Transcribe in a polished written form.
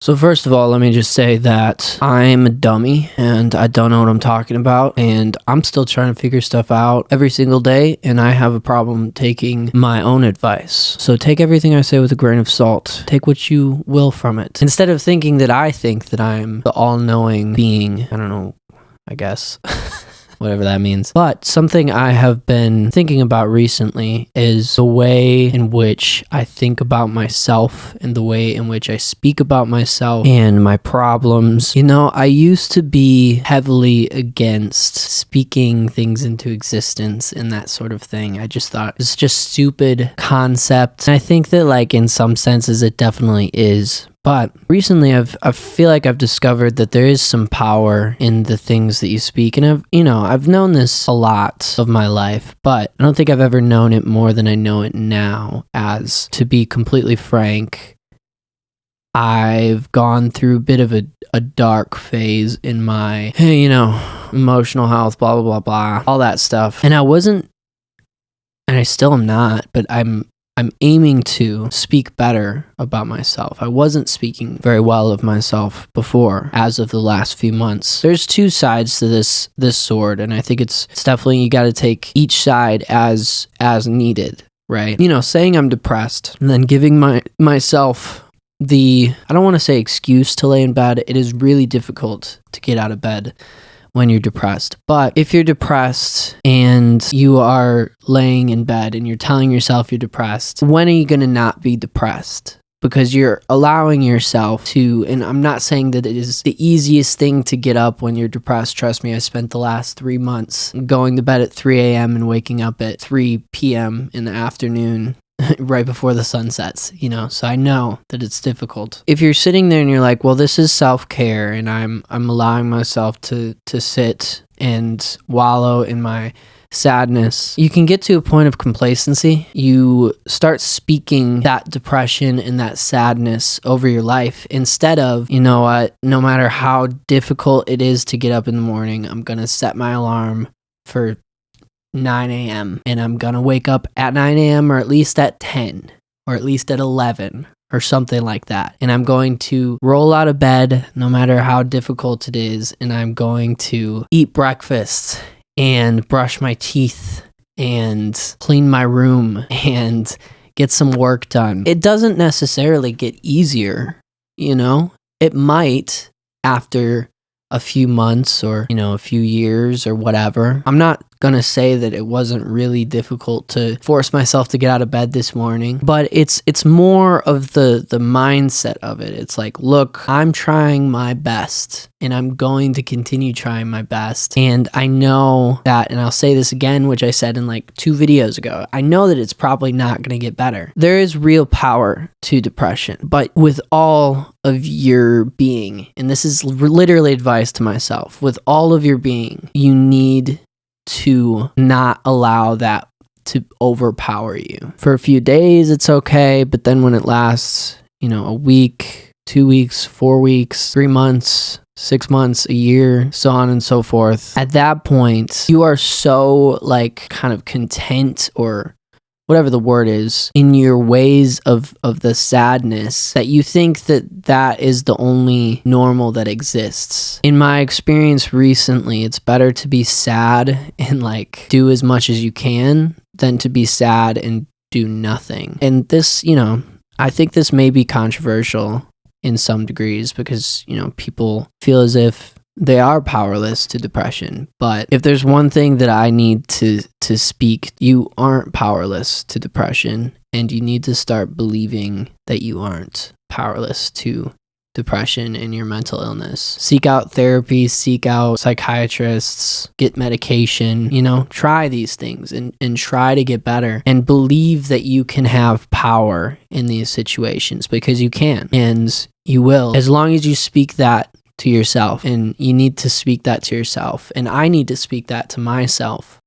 So first of all, let me just say that I'm a dummy and I don't know what I'm talking about, and I'm still trying to figure stuff out every single day, and I have a problem taking my own advice. So take everything I say with a grain of salt. Take what you will from it. Instead of thinking that I think that I'm the all-knowing being, I don't know, I guess. Whatever that means. But something I have been thinking about recently is the way in which I think about myself and the way in which I speak about myself and my problems. You know, I used to be heavily against speaking things into existence and that sort of thing. I just thought it's just stupid concept. And I think that like in some senses it definitely is. But recently I feel like I've discovered that there is some power in the things that you speak. And I've known this a lot of my life, but I don't think I've ever known it more than I know it now. As to be completely frank, I've gone through a bit of a dark phase in my, emotional health, blah, blah, blah, blah, all that stuff. And I still am not, but I'm aiming to speak better about myself. I wasn't speaking very well of myself before, as of the last few months. There's two sides to this sword, and I think it's definitely you got to take each side as needed, right? Saying I'm depressed and then giving myself I don't want to say excuse to lay in bed. It is really difficult to get out of bed when you're depressed. But if you're depressed and you are laying in bed and you're telling yourself you're depressed, when are you going to not be depressed? Because you're allowing yourself to, and I'm not saying that it is the easiest thing to get up when you're depressed. Trust me, I spent the last 3 months going to bed at 3 a.m. and waking up at 3 p.m. in the afternoon right before the sun sets, so I know that it's difficult. If you're sitting there and you're like, well, this is self-care and I'm allowing myself to sit and wallow in my sadness, you can get to a point of complacency. You start speaking that depression and that sadness over your life instead of, you know what, no matter how difficult it is to get up in the morning, I'm going to set my alarm for 9 a.m. and I'm gonna wake up at 9 a.m. or at least at 10 or at least at 11 or something like that. And I'm going to roll out of bed no matter how difficult it is, and I'm going to eat breakfast and brush my teeth and clean my room and get some work done. It doesn't necessarily get easier, It might after a few months or, a few years or whatever. I'm not gonna say that it wasn't really difficult to force myself to get out of bed this morning, but it's more of the mindset of it. It's like, look, I'm trying my best and I'm going to continue trying my best. And I know that, and I'll say this again, which I said in like 2 videos ago, I know that it's probably not gonna get better. There is real power to depression, but with all of your being, and this is literally advice to myself, with all of your being, you need to not allow that to overpower you. For a few days, it's okay, but then when it lasts, a week, 2 weeks, 4 weeks, 3 months, 6 months, a year, so on and so forth, at that point, you are so kind of content or whatever the word is, in your ways of the sadness that you think that is the only normal that exists. In my experience recently, it's better to be sad and do as much as you can than to be sad and do nothing. And this, I think this may be controversial in some degrees because, people feel as if they are powerless to depression. But if there's one thing that I need to speak, you aren't powerless to depression, and you need to start believing that you aren't powerless to depression and your mental illness. Seek out therapy, seek out psychiatrists, get medication, try these things and try to get better and believe that you can have power in these situations, because you can and you will, as long as you speak that to yourself. And you need to speak that to yourself, and I need to speak that to myself